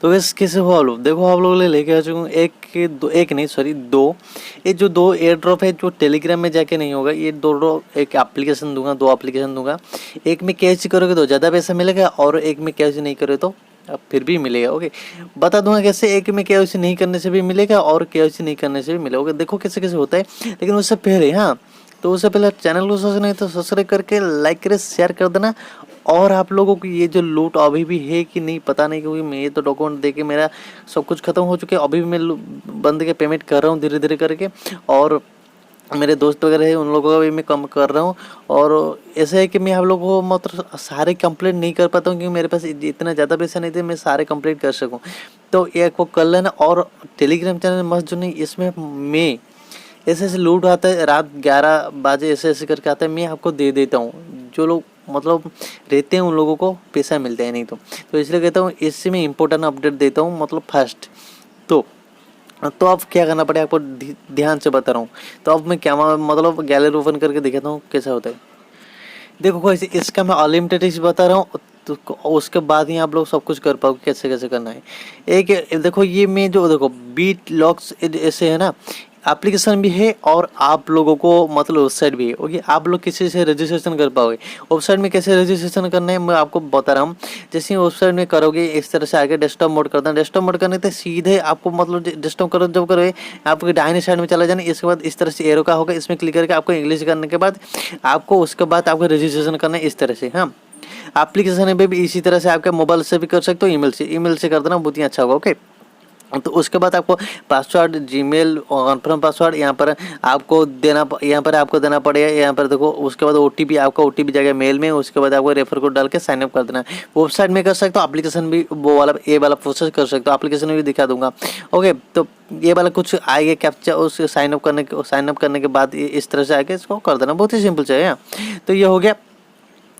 तो वैसे कैसे हो आप लोग, देखो आप लोगों के लिए लेके आ चुका हूँ एक नहीं सॉरी दो, ये जो दो एयर ड्रॉप है जो टेलीग्राम में जाके नहीं होगा, ये दोनों एक एप्लीकेशन दूंगा, दो एप्लीकेशन दूंगा। एक में कैश करोगे तो ज़्यादा पैसा मिलेगा और एक में कैश नहीं करोगे तो अब फिर भी मिलेगा। ओके, बता दूंगा कैसे, एक में केवाईसी नहीं करने से भी मिलेगा और केवाईसी नहीं करने से भी मिलेगा। ओके, देखो कैसे कैसे होता है, लेकिन उससे पहले हाँ, तो उससे पहले चैनल को सब्सक्राइब नहीं तो सब्सक्राइब करके लाइक करे, शेयर कर देना। और आप लोगों को ये जो लूट अभी भी है कि नहीं पता नहीं, क्योंकि मैं तो डॉक्यूमेंट दे के मेरा सब कुछ खत्म हो चुके हैं। अभी भी मैं बंद के पेमेंट कर रहा हूँ धीरे धीरे करके, और मेरे दोस्त वगैरह है उन लोगों का भी मैं कम कर रहा हूँ। और ऐसा है कि मैं आप लोगों को मतलब सारे कंप्लीट नहीं कर पाता हूँ, क्योंकि मेरे पास इतना ज़्यादा पैसा नहीं थे मैं सारे कंप्लीट कर सकूँ। तो एक वो कर लेना, और टेलीग्राम चैनल मस्त जो नहीं, इसमें मैं ऐसे ऐसे लूट आता है, रात 11 बजे ऐसे ऐसे करके आता है, मैं आपको दे देता हूँ। जो लोग मतलब रहते हैं उन लोगों को पैसा मिलता है नहीं तो इसलिए कहता हूँ इससे मैं इम्पोर्टेंट अपडेट देता हूँ, मतलब फर्स्ट। तो अब क्या करना पड़ेगा आपको ध्यान से बता रहा हूँ। तो अब मैं क्या मतलब गैलरी ओपन करके दिखाता हूँ कैसा होता है। देखो कोई इसका मैं अनलिमिटेड बता रहा हूँ, तो उसके बाद ही आप लोग सब कुछ कर पाओगे कैसे कैसे करना है। एक देखो ये मैं जो देखो बीट लॉक्स ऐसे है ना, एप्लीकेशन भी है और आप लोगों को मतलब वेबसाइट भी है। ओके, आप लोग किसी से रजिस्ट्रेशन कर पाओगे। वेबसाइट में कैसे रजिस्ट्रेशन करना है मैं आपको बता रहा हूँ। जैसे वेबसाइट में करोगे इस तरह से आगे डेस्कटॉप मोड करना है, डेस्कटॉप मोड करने से सीधे आपको मतलब डेस्कटॉप करो जब करोगे आपके दाहिने साइड में चला जाना। इसके बाद इस तरह से एरो का होगा, इसमें क्लिक करके आपको इंग्लिश करने के बाद आपको उसके बाद आपको रजिस्ट्रेशन करना है इस तरह से। हाँ, एप्लीकेशन में भी इसी तरह से आपके मोबाइल से भी कर सकते हो, ईमेल से कर देना बहुत ही अच्छा होगा। ओके, तो उसके बाद आपको पासवर्ड जीमेल कन्फर्म पासवर्ड यहाँ पर आपको देना, यहाँ पर आपको देना पड़ेगा। यहाँ पर देखो उसके बाद ओटीपी, आपका ओटीपी जाएगा मेल में, उसके बाद आपको रेफर कोड डाल के साइन अप कर देना। वेबसाइट में कर सकते हो, एप्लीकेशन भी वो वाला ये वाला प्रोसेस कर सकते हो, एप्लीकेशन में भी दिखा दूंगा। ओके, तो ये वाला कुछ आएगा कैप्चा, उस साइन अप करने के बाद इस तरह से आएगा, इसको कर देना, बहुत ही सिंपल चाहिए। तो ये हो गया।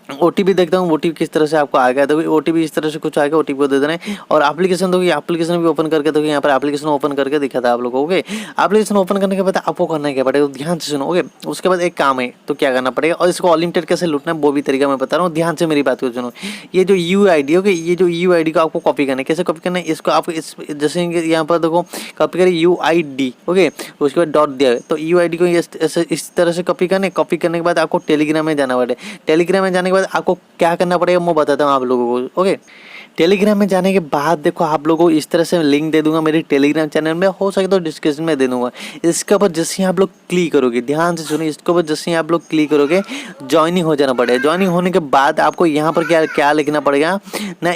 ओटीपी देखता हूँ ओटीपी किस तरह से आपको आ गया, देखो ओटीपी इस तरह से कुछ आएगा, ओटीपी को दे देना है। और एप्लीकेशन देखो, एप्लीकेशन भी ओपन करके देखो, यहाँ पर एप्लीकेशन ओपन करके दिखा था आप लोगों को। एप्लीकेशन ओपन करने के बाद आपको करना है क्या पड़ेगा, ध्यान से सुनो। ओके, उसके बाद एक काम है तो क्या करना पड़ेगा, और इसको अनलिमिटेड कैसे लूटना है वो भी तरीका मैं बता रहा हूँ, ध्यान से मेरी बात को सुनो। ये जो UID ओके, ये जो UID को आपको कॉपी करना है, कैसे कॉपी करना है, इसको आपको इस जैसे यहाँ पर देखो कॉपी करें UID। ओके, उसके बाद डॉट दिया है तो UID को इस तरह से कॉपी करने के बाद आपको टेलीग्राम में जाना पड़ेगा। टेलीग्राम में जाने के बाद आपको क्या करना पड़ेगा मैं बताता हूँ आप लोगों को। ओके, टेलीग्राम में जाने के बाद देखो आप लोगों को इस तरह से लिंक दे दूंगा मेरे टेलीग्राम चैनल में, हो सके तो डिस्क्रिप्शन में दे दूंगा। इसके ऊपर जैसे ही आप लोग क्लिक करोगे, ध्यान से सुनिए, इसके ऊपर जैसे ही आप लोग क्लिक करोगे ज्वाइनिंग हो जाना पड़ेगा। ज्वाइनिंग होने के बाद आपको यहाँ पर क्या क्या लिखना पड़ेगा ना,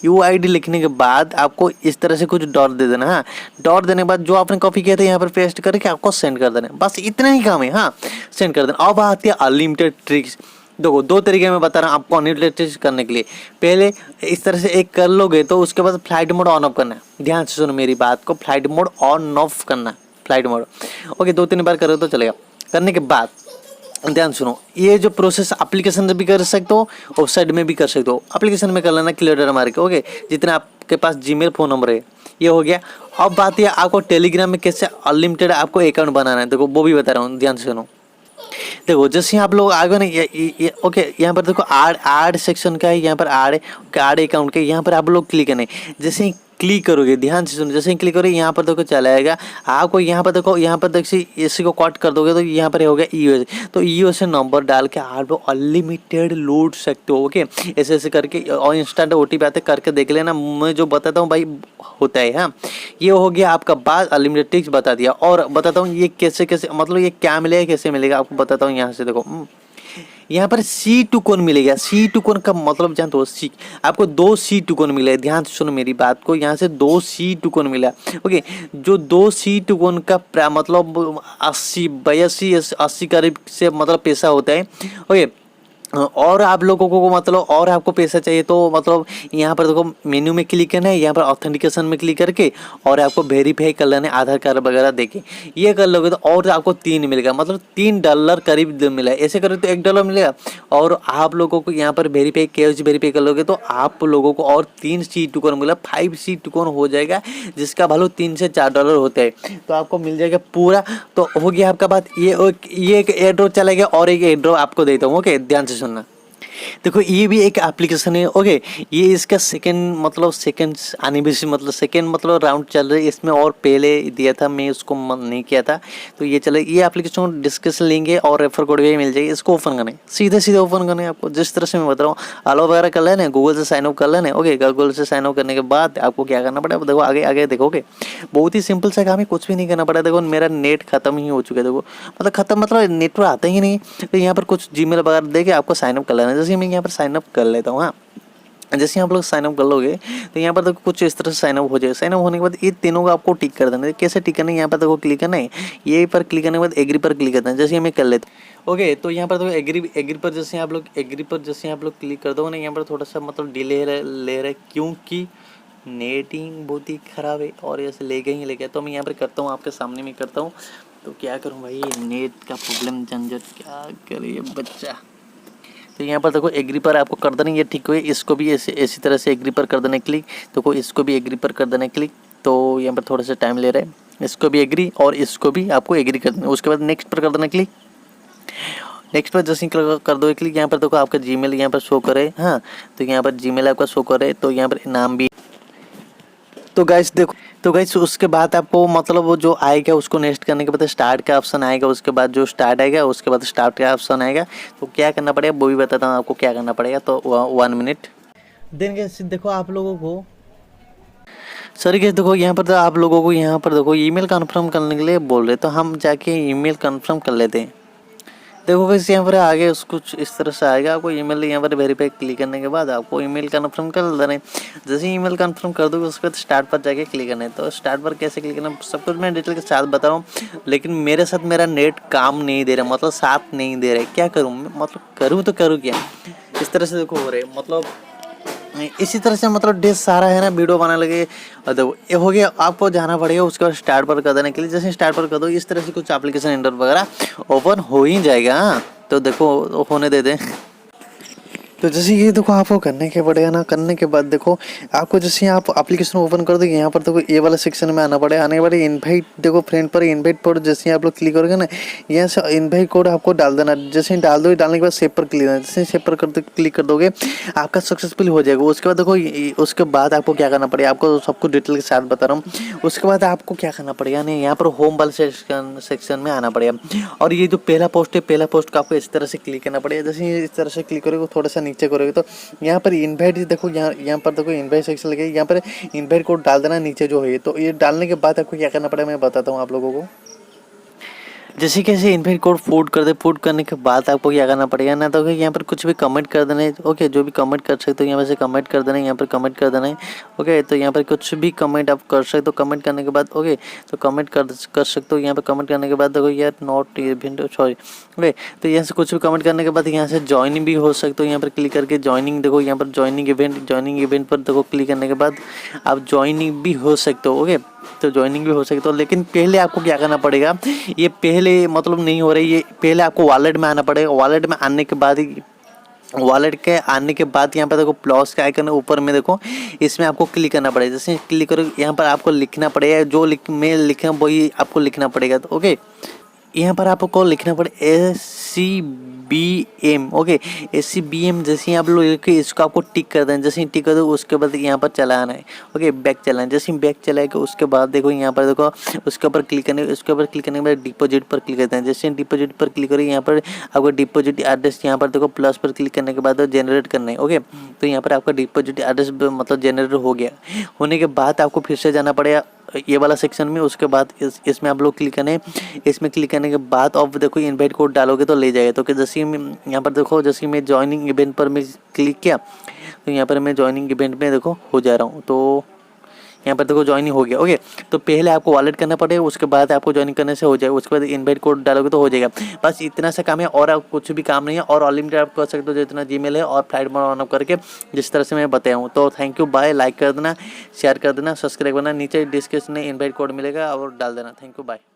UID लिखने के बाद आपको इस तरह से कुछ डॉट दे देना। हाँ, डॉट देने के बाद जो आपने कॉपी किया था यहाँ पर पेस्ट करके आपको सेंड कर देना, बस इतना ही काम है। हाँ, सेंड कर देना। अब आती है अनलिमिटेड ट्रिक्स। देखो दो तरीके में बता रहा हूँ आपको अनलिमिटेड ट्रिक्स करने के लिए। पहले इस तरह से एक कर लोगे तो उसके बाद फ्लाइट मोड ऑन ऑफ करना है, ध्यान से सुनो मेरी बात को, फ्लाइट मोड ऑन ऑफ करना, फ्लाइट मोड। ओके, 2-3 बार करो तो चलेगा। करने के बाद ध्यान सुनो, ये जो प्रोसेस एप्लीकेशन से भी कर सकते हो, वेबसाइट में भी कर सकते हो। एप्लीकेशन में कर लेना क्लियर मार के। ओके, जितना आपके पास जीमेल फोन नंबर है ये हो गया। अब बात है आपको टेलीग्राम में कैसे अनलिमिटेड आपको अकाउंट बनाना है, देखो वो भी बता रहा हूँ, ध्यान से सुनो। देखो जैसे आप लोग आगे ना ओके, यहाँ पर देखो आड सेक्शन का है, यहाँ पर आड अकाउंट का, यहाँ पर आप लोग क्लिक करना है। जैसे ही क्लिक करोगे, ध्यान से सुनो, जैसे ही क्लिक करोगे यहाँ पर देखो चला आएगा आपको, यहाँ पर देखो, यहाँ पर देखो इसी को कट कर दोगे तो यहाँ पर हो गया EOS। तो EOS नंबर डाल के आप लोग अनलिमिटेड लूट सकते हो। ओके, ऐसे ऐसे करके, और इंस्टेंट OTP आते करके देख लेना, मैं जो बताता हूँ भाई होता है। हाँ, ये हो गया आपका बात, अनलिमिटेड ट्रिक्स बता दिया। और बताता हूँ ये कैसे कैसे मतलब ये क्या मिलेगा कैसे मिलेगा आपको बताता हूँ। यहाँ से देखो, यहाँ पर C टोकन मिलेगा। C टोकन का मतलब जानते हो, सी आपको 2 C टोकन मिले, ध्यान से सुनो मेरी बात को, यहाँ से 2 C टोकन मिला। ओके, जो 2 C टोकन का मतलब 80 करीब से मतलब पैसा होता है। ओके, और आप लोगों को मतलब और आपको पैसा चाहिए तो मतलब यहाँ पर देखो मेन्यू में क्लिक करना है, यहाँ पर ऑथेंटिकेशन में क्लिक करके और आपको वेरीफाई कर लेना है आधार कार्ड वगैरह देके। ये कर लोगे तो और आपको 3 मिलेगा, मतलब $3 करीब मिला है। ऐसे करोगे तो $1 मिलेगा। और आप लोगों को यहाँ पर वेरीफाई वेरीफाई कर लोगे तो आप लोगों को और 3 C टोकन मिला, 5 C टोकन हो जाएगा, जिसका वैल्यू $3 से $4 होता है। तो आपको मिल जाएगा पूरा। तो हो गया आपका बात, ये एक एयर ड्रॉप चला गया और एक एयर ड्रॉप आपको देता हूँ। ओके, ध्यान से सुनना। देखो ये भी एक एप्लीकेशन है। ओके, ये इसका सेकंड मतलब सेकंड एनिवर्सरी मतलब सेकंड मतलब राउंड चल रहा है। इसमें और पहले दिया था, मैं उसको नहीं किया था, तो ये चले। ये एप्लीकेशन को डिस्कशन लेंगे और रेफर कोड भी मिल जाएगी। इसको ओपन करना है, सीधे सीधे ओपन करना है आपको, जिस तरह से मैं बता रहा हूँ। अलाउ वगैरह कर लेना है, गूगल से साइन अप कर लेना है। ओके, गूगल से साइन अप करने के बाद आपको क्या करना पड़ेगा, देखो आगे आगे देखोगे, बहुत ही सिंपल सा काम है, कुछ भी नहीं करना पड़ा। देखो मेरा नेट खत्म ही हो चुका है, देखो मतलब खत्म मतलब नेटवर्क आता ही नहीं। तो यहाँ पर कुछ जीमेल वगैरह देके आपको साइन अप कर लेना है। जैसे मैं यहाँ पर साइन अप कर लेता हूँ। हाँ, जैसे आप लोग साइन अप कर लोगे तो यहाँ पर देखो कुछ इस तरह से साइन अप हो जाएगा। साइन अप होने के बाद ये तीनों का आपको टिक कर देना है। कैसे टिक करना है, यहाँ पर देखो क्लिक करना है, ये पर क्लिक करने के बाद एग्री पर क्लिक करना है। जैसे मैं कर लेता हूँ। ओके, तो यहाँ पर देखो एग्री पर जैसे आप लोग क्लिक कर दो ना, यहाँ पर थोड़ा सा मतलब डिले ले रहा है, क्योंकि नेटिंग बहुत ही ख़राब है और ऐसे ले गए। तो मैं यहाँ पर करता हूँ, आपके सामने में करता हूँ। तो क्या करूँ भाई, नेट का प्रॉब्लम झंझट, क्या करे बच्चा। तो यहाँ पर देखो एग्री पर आपको कर देना, ये ठीक हुए। इसको भी इसी तरह से एग्री पर कर देना क्लिक। देखो इसको भी एग्री पर कर देना क्लिक। तो यहाँ पर थोड़ा सा टाइम ले रहा है, इसको भी एग्री और इसको भी आपको एग्री कर देना। उसके बाद नेक्स्ट पर कर देना क्लिक। नेक्स्ट पर जैसे कर दो क्लिक, यहाँ पर देखो आपका जीमेल यहाँ पर शो करे। हाँ, तो यहाँ पर जीमेल आपका शो करे, तो यहाँ पर नाम भी। तो गाइस उसके बाद आपको मतलब वो जो आएगा उसको नेक्स्ट करने के बाद स्टार्ट का ऑप्शन आएगा। उसके बाद जो स्टार्ट आएगा उसके बाद स्टार्ट का ऑप्शन आएगा। तो क्या करना पड़ेगा वो भी बताता हूँ आपको क्या करना पड़ेगा। तो 1 मिनट देन गाइस देखो आप लोगों को, सर गाइस देखो यहाँ पर तो आप लोगों को यहाँ पर देखो ईमेल कंफर्म करने के लिए बोल रहे, तो हम जाके ईमेल कंफर्म कर लेते हैं। देखो गाइस यहाँ पर आगे कुछ इस तरह से आएगा। आपको ईमेल यहाँ पर वेरीफाई क्लिक करने के बाद आपको ईमेल कन्फर्म कर देना है। जैसे ईमेल कन्फर्म कर दोगे उसके बाद स्टार्ट पर जाके क्लिक करना है। तो स्टार्ट पर कैसे क्लिक करना, सब कुछ मैं डिटेल के साथ बता रहा हूँ। लेकिन मेरे साथ मेरा नेट काम नहीं दे रहा, मतलब साथ नहीं दे रहा है। क्या करूँ मतलब करूँ तो करूँ क्या, इस तरह से देखो हो रहे मतलब इसी तरह से मतलब ढेर सारा है ना वीडियो बनाने लगे। और देखो ये हो गया, आपको जाना पड़ेगा उसके बाद स्टार्ट पर कर देने के लिए। जैसे स्टार्ट पर कर दो इस तरह से कुछ एप्लीकेशन इंटर वगैरह ओपन हो ही जाएगा। हाँ, तो देखो होने दे दे। तो जैसे ये देखो आपको करने के पड़ेगा ना, करने के बाद देखो आपको जैसे आप एप्लीकेशन ओपन कर दोगे यहाँ पर देखो ये वाला सेक्शन में आना पड़ेगा। आने के बाद इनवाइट देखो फ्रेंड पर इनवाइट पर जैसे आप लोग क्लिक करोगे ना, यहाँ से इनवाइट कोड आपको डाल देना। जैसे डाल दो, डालने के बाद सेव पर क्लिक करना। जैसे सेव पर क्लिक कर दोगे आपका सक्सेसफुल हो जाएगा। उसके बाद देखो उसके बाद आपको क्या करना पड़ेगा, आपको सब कुछ डिटेल के साथ बता रहा हूँ। उसके बाद आपको क्या करना पड़ेगा नहीं, यहाँ पर होम वाले सेक्शन में आना पड़ेगा। और ये जो पहला पोस्ट है, पहला पोस्ट का आपको इस तरह से क्लिक करना पड़ेगा। जैसे इस तरह से क्लिक करोगे थोड़ा सा नीचे करोगे तो यहाँ पर इनवाइट देखो, यहाँ पर देखो इनवाइट सेक्शन लगे, यहाँ पर इनवाइट कोड डाल देना नीचे जो है। तो ये डालने के बाद आपको क्या करना पड़ेगा मैं बताता हूँ आप लोगों को। जैसे कैसे इनवाइट कोड फूड कर दे, फूड करने के बाद आपको क्या करना पड़ेगा ना, तो यहाँ पर कुछ भी कमेंट कर देना है। ओके, जो भी कमेंट कर सकते हो यहाँ पर से कमेंट कर देना है, यहाँ पर कमेंट कर देना है। ओके, तो यहाँ पर कुछ भी कमेंट आप कर सकते हो। कमेंट करने के बाद ओके, तो कमेंट कर सकते हो। यहाँ पर कमेंट करने के बाद देखो यार नॉट इवेंट सॉरी। ओके, तो यहाँ से कुछ भी कमेंट करने के बाद यहाँ से ज्वाइनिंग भी हो सकते हो। यहाँ पर क्लिक करके ज्वाइनिंग देखो, यहाँ पर ज्वाइनिंग इवेंट पर देखो क्लिक करने के बाद आप ज्वाइनिंग भी हो सकते हो। ओके, तो ज्वाइनिंग भी हो सकती है। लेकिन पहले आपको क्या करना पड़ेगा, ये पहले मतलब नहीं हो रही, ये पहले आपको वॉलेट में आना पड़ेगा। वॉलेट में आने के बाद यहाँ पर देखो प्लस का आइकन है ऊपर में, देखो इसमें आपको क्लिक करना पड़ेगा। जैसे क्लिक करो यहाँ पर आपको लिखना पड़ेगा, जो मैं लिखा वही आपको लिखना पड़ेगा। तो ओके, यहाँ पर आपको लिखना पड़ेगा SCBM। ओके, SCBM जैसे आप लोग लिखे इसको आपको टिक कर देना। जैसे टिक कर दो उसके बाद यहाँ पर चलाना है। ओके, बैक चलाना है। जैसे बैक चलाएगा उसके बाद देखो यहाँ पर देखो उसके ऊपर क्लिक करने के बाद डिपॉजिट पर क्लिक करते हैं। जैसे डिपॉजिट पर क्लिक करें यहाँ पर आपको डिपॉजिट एड्रेस यहाँ पर देखो प्लस पर क्लिक करने के बाद जनरेट करना है। ओके, तो यहाँ पर आपका डिपॉजिट एड्रेस मतलब जनरेट हो गया। होने के बाद आपको फिर से जाना पड़ेगा ये वाला सेक्शन में। उसके बाद इसमें आप लोग क्लिक करने, इसमें क्लिक करने के बाद अब देखो इनवाइट कोड डालोगे तो ले जाएगा। तो कि जैसे यहाँ पर देखो जैसे मैं ज्वाइनिंग इवेंट पर मैं क्लिक किया तो यहाँ पर मैं ज्वाइनिंग इवेंट में देखो हो जा रहा हूँ। तो यहाँ पर देखो ज्वाइनिंग हो गया। ओके, तो पहले आपको वॉलेट करना पड़ेगा, उसके बाद आपको ज्वाइनिंग करने से हो जाएगा। उसके बाद इनवाइट कोड डालोगे तो हो जाएगा। बस इतना सा काम है और आप कुछ भी काम नहीं है। और अनलिमिटेड आप कर सकते हो जितना जीमेल है और फ्लाइट मोड ऑन ऑफ करके, जिस तरह से मैं बताया हूँ। तो थैंक यू, बाय। लाइक कर देना, शेयर कर देना, सब्सक्राइब करना, नीचे डिस्क्रिप्शन में इनवाइट कोड मिलेगा और डाल देना। Thank you, bye.